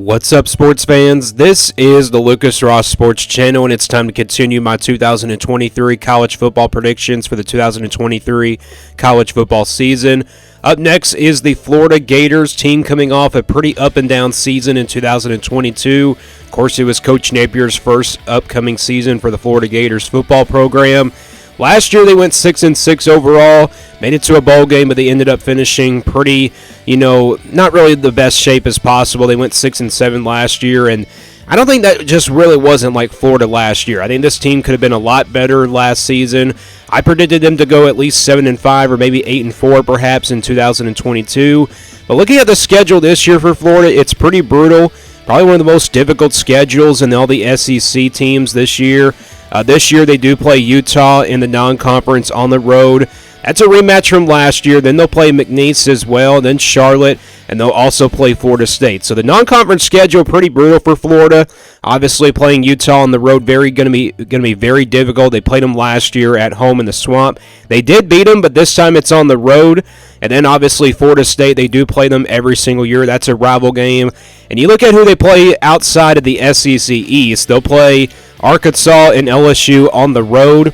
What's up, sports fans? This is the Lucas Ross Sports Channel, and it's time to continue my 2023 college football predictions for the 2023 college football season. Up next is the Florida Gators team, coming off a pretty up-and-down season in 2022. Of course, it was Coach Napier's first upcoming season for the Florida Gators football program. Last year, they went 6-6 overall, made it to a bowl game, but they ended up finishing pretty, not really the best shape as possible. They went 6-7 last year, and I don't think that just really wasn't like Florida last year. I think this team could have been a lot better last season. I predicted them to go at least 7-5 or maybe 8-4 perhaps in 2022. But looking at the schedule this year for Florida, it's pretty brutal. Probably one of the most difficult schedules in all the SEC teams this year. This year they do play Utah in the non-conference on the road. That's a rematch from last year. Then they'll play McNeese as well, then Charlotte, and they'll also play Florida State. So the non-conference schedule pretty brutal for Florida. Obviously, playing Utah on the road going to be very difficult. They played them last year at home in the Swamp. They did beat them, but this time it's on the road. And then obviously Florida State, they do play them every single year. That's a rival game. And you look at who they play outside of the SEC East. They'll play Arkansas and LSU on the road.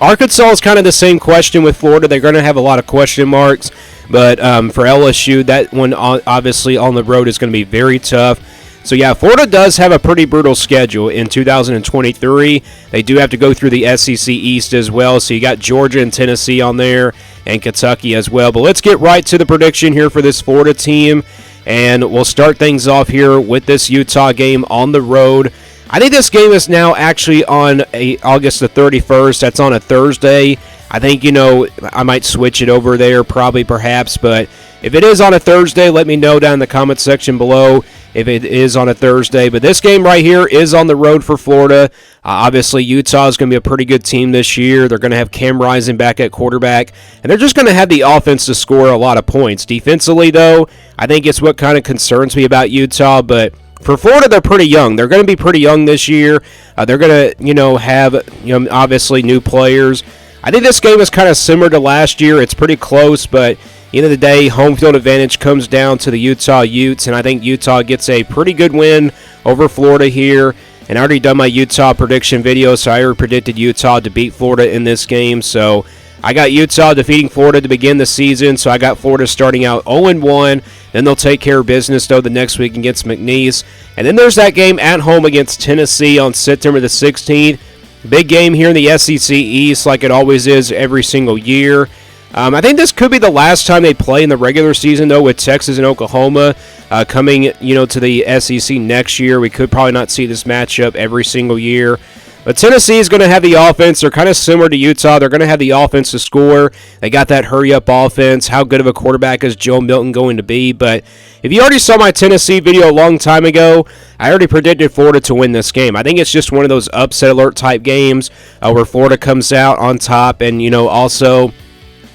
Arkansas is kind of the same question with Florida. They're going to have a lot of question marks. But for LSU, that one obviously on the road is going to be very tough. So, yeah, Florida does have a pretty brutal schedule in 2023. They do have to go through the SEC East as well. So you got Georgia and Tennessee on there and Kentucky as well. But let's get right to the prediction here for this Florida team. And we'll start things off here with this Utah game on the road. I think this game is now actually on August the 31st. That's on a Thursday. I think, I might switch it over there probably perhaps. But if it is on a Thursday, let me know down in the comment section below if it is on a Thursday. But this game right here is on the road for Florida. Obviously, Utah is going to be a pretty good team this year. They're going to have Cam Rising back at quarterback. And they're just going to have the offense to score a lot of points. Defensively, though, I think it's what kind of concerns me about Utah. But for Florida, they're pretty young. They're going to be pretty young this year. They're going to, have, obviously new players. I think this game is kind of similar to last year. It's pretty close, but at the end of the day, home field advantage comes down to the Utah Utes, and I think Utah gets a pretty good win over Florida here. And I already done my Utah prediction video, so I already predicted Utah to beat Florida in this game. So I got Utah defeating Florida to begin the season, so I got Florida starting out 0-1. Then they'll take care of business, though, the next week against McNeese. And then there's that game at home against Tennessee on September the 16th. Big game here in the SEC East, like it always is every single year. I think this could be the last time they play in the regular season, though, with Texas and Oklahoma coming, to the SEC next year. We could probably not see this matchup every single year. But Tennessee is going to have the offense. They're kind of similar to Utah. They're going to have the offense to score. They got that hurry-up offense. How good of a quarterback is Joe Milton going to be? But if you already saw my Tennessee video a long time ago, I already predicted Florida to win this game. I think it's just one of those upset alert type games where Florida comes out on top. And, also,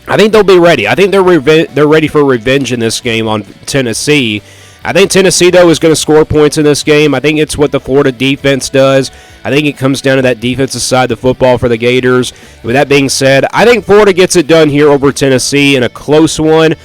I think they'll be ready. I think they're ready for revenge in this game on Tennessee. I think Tennessee, though, is going to score points in this game. I think it's what the Florida defense does. I think it comes down to that defensive side of the football for the Gators. With that being said, I think Florida gets it done here over Tennessee in a close one,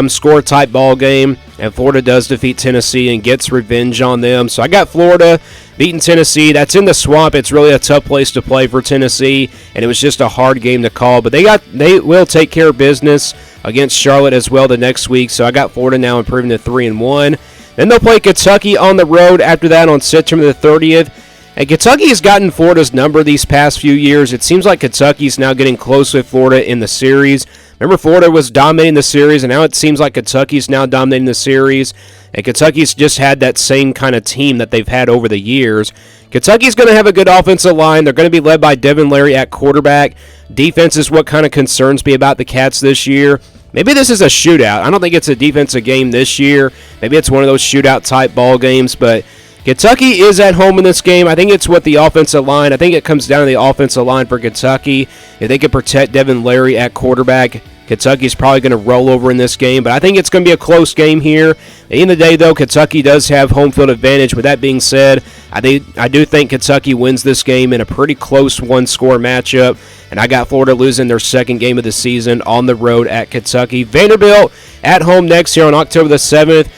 score-type ball game. And Florida does defeat Tennessee and gets revenge on them. So I got Florida beating Tennessee. That's in the Swamp. It's really a tough place to play for Tennessee, and it was just a hard game to call. But they will take care of business against Charlotte as well the next week. So I got Florida now improving to 3-1. Then they'll play Kentucky on the road after that on September the 30th. And Kentucky has gotten Florida's number these past few years. It seems like Kentucky's now getting close with Florida in the series. Remember, Florida was dominating the series, and now it seems like Kentucky's now dominating the series. And Kentucky's just had that same kind of team that they've had over the years. Kentucky's going to have a good offensive line. They're going to be led by Devin Leary at quarterback. Defense is what kind of concerns me about the Cats this year. Maybe this is a shootout. I don't think it's a defensive game this year. Maybe it's one of those shootout-type ball games, but Kentucky is at home in this game. I think it's what the offensive line. I think it comes down to the offensive line for Kentucky. If they can protect Devin Leary at quarterback, Kentucky's probably going to roll over in this game, but I think it's going to be a close game here. At the end of the day, though, Kentucky does have home field advantage. With that being said, I do think Kentucky wins this game in a pretty close one-score matchup, and I got Florida losing their second game of the season on the road at Kentucky. Vanderbilt at home next year on October the 7th.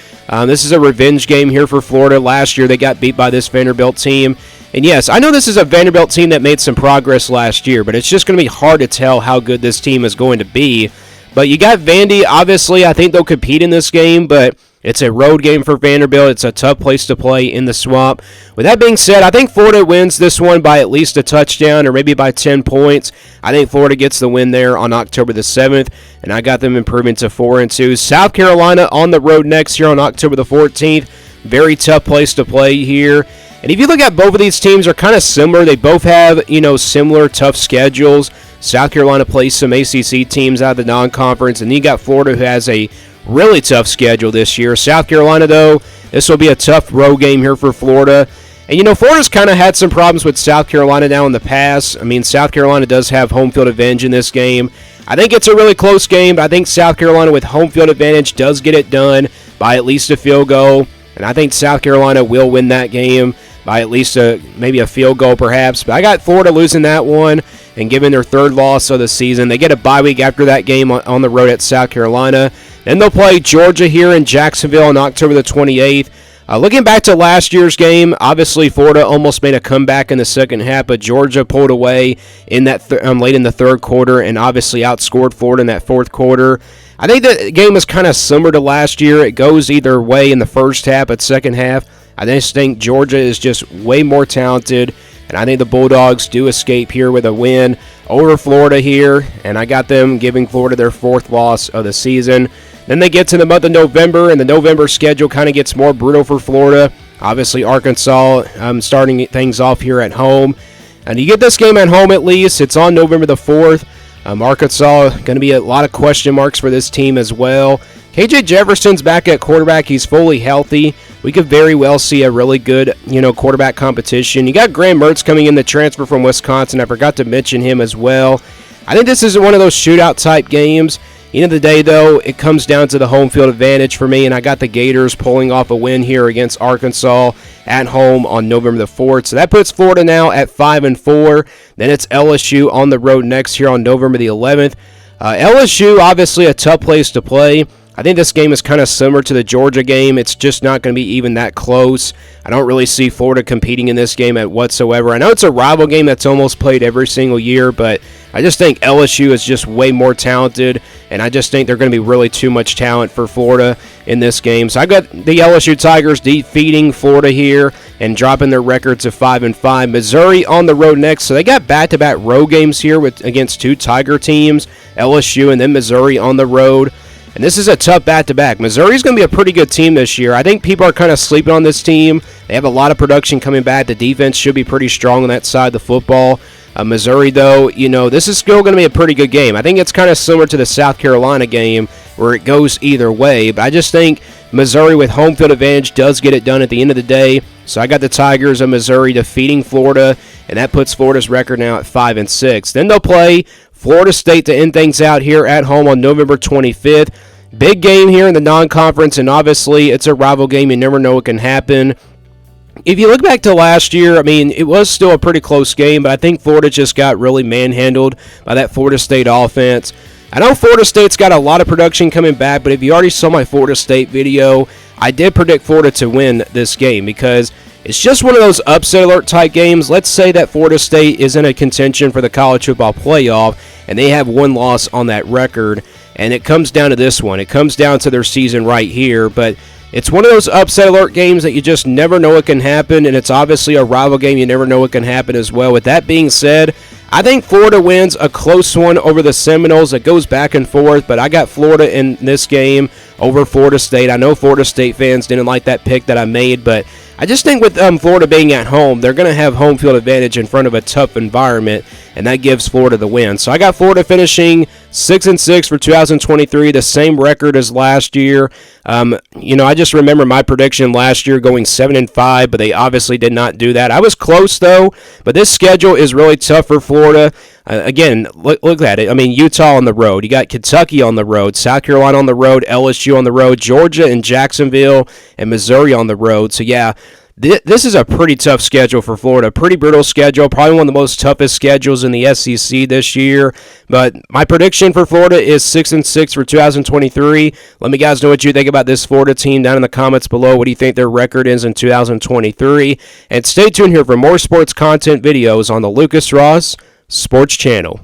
This is a revenge game here for Florida. Last year they got beat by this Vanderbilt team. And yes, I know this is a Vanderbilt team that made some progress last year, but it's just going to be hard to tell how good this team is going to be. But you got Vandy. Obviously, I think they'll compete in this game, but it's a road game for Vanderbilt. It's a tough place to play in the Swamp. With that being said, I think Florida wins this one by at least a touchdown or maybe by 10 points. I think Florida gets the win there on October the 7th, and I got them improving to 4-2. South Carolina on the road next year on October the 14th. Very tough place to play here. And if you look at both of these teams, are kind of similar. They both have, similar tough schedules. South Carolina plays some ACC teams out of the non-conference, and then you got Florida, who has a really tough schedule this year. South Carolina, though, this will be a tough road game here for Florida. And, Florida's kind of had some problems with South Carolina now in the past. I mean, South Carolina does have home field advantage in this game. I think it's a really close game, but I think South Carolina with home field advantage does get it done by at least a field goal. And I think South Carolina will win that game by at least maybe a field goal perhaps. But I got Florida losing that one and giving their third loss of the season. They get a bye week after that game on the road at South Carolina. Then they'll play Georgia here in Jacksonville on October the 28th. Looking back to last year's game, obviously Florida almost made a comeback in the second half, but Georgia pulled away in that late in the third quarter and obviously outscored Florida in that fourth quarter. I think the game is kind of similar to last year. It goes either way in the first half, but second half, I just think Georgia is just way more talented, and I think the Bulldogs do escape here with a win over Florida here, and I got them giving Florida their fourth loss of the season. Then they get to the month of November, and the November schedule kind of gets more brutal for Florida. Obviously, Arkansas starting things off here at home. And you get this game at home at least. It's on November the 4th. Arkansas, going to be a lot of question marks for this team as well. KJ Jefferson's back at quarterback. He's fully healthy. We could very well see a really good, quarterback competition. You got Graham Mertz coming in, the transfer from Wisconsin. I forgot to mention him as well. I think this is one of those shootout-type games. End of the day, though, it comes down to the home field advantage for me, and I got the Gators pulling off a win here against Arkansas at home on November the 4th. So that puts Florida now at 5-4. Then it's LSU on the road next here on November the 11th. LSU, obviously a tough place to play. I think this game is kind of similar to the Georgia game. It's just not going to be even that close. I don't really see Florida competing in this game whatsoever. I know it's a rival game that's almost played every single year, but I just think LSU is just way more talented, and I just think they're going to be really too much talent for Florida in this game. So I got the LSU Tigers defeating Florida here and dropping their record to 5-5. Missouri on the road next, so they got back-to-back road games here against two Tiger teams, LSU and then Missouri on the road. And this is a tough back-to-back. Missouri's going to be a pretty good team this year. I think people are kind of sleeping on this team. They have a lot of production coming back. The defense should be pretty strong on that side of the football. Missouri, though, this is still going to be a pretty good game. I think it's kind of similar to the South Carolina game where it goes either way. But I just think Missouri with home field advantage does get it done at the end of the day. So I got the Tigers of Missouri defeating Florida, and that puts Florida's record now at 5-6. Then they'll play Florida State to end things out here at home on November 25th. Big game here in the non-conference, and obviously it's a rival game. You never know what can happen. If you look back to last year, it was still a pretty close game, but I think Florida just got really manhandled by that Florida State offense. I know Florida State's got a lot of production coming back, but if you already saw my Florida State video, I did predict Florida to win this game because it's just one of those upset alert type games. Let's say that Florida State is in a contention for the college football playoff, and they have one loss on that record, and it comes down to this one. It comes down to their season right here, but it's one of those upset alert games that you just never know what can happen, and it's obviously a rival game. You never know what can happen as well. With that being said, I think Florida wins a close one over the Seminoles. It goes back and forth, but I got Florida in this game over Florida State. I know Florida State fans didn't like that pick that I made, but I just think with Florida being at home, they're going to have home field advantage in front of a tough environment, and that gives Florida the win. So I got Florida finishing 6-6 for 2023, the same record as last year. I just remember my prediction last year going 7-5, but they obviously did not do that. I was close, though, but this schedule is really tough for Florida. Again, look at it. Utah on the road. You got Kentucky on the road, South Carolina on the road, LSU on the road, Georgia and Jacksonville, and Missouri on the road. So, yeah, This is a pretty tough schedule for Florida. Pretty brutal schedule. Probably one of the most toughest schedules in the SEC this year. But my prediction for Florida is 6-6 for 2023. Let me guys know what you think about this Florida team down in the comments below. What do you think their record is in 2023? And stay tuned here for more sports content videos on the Lucas Ross Sports Channel.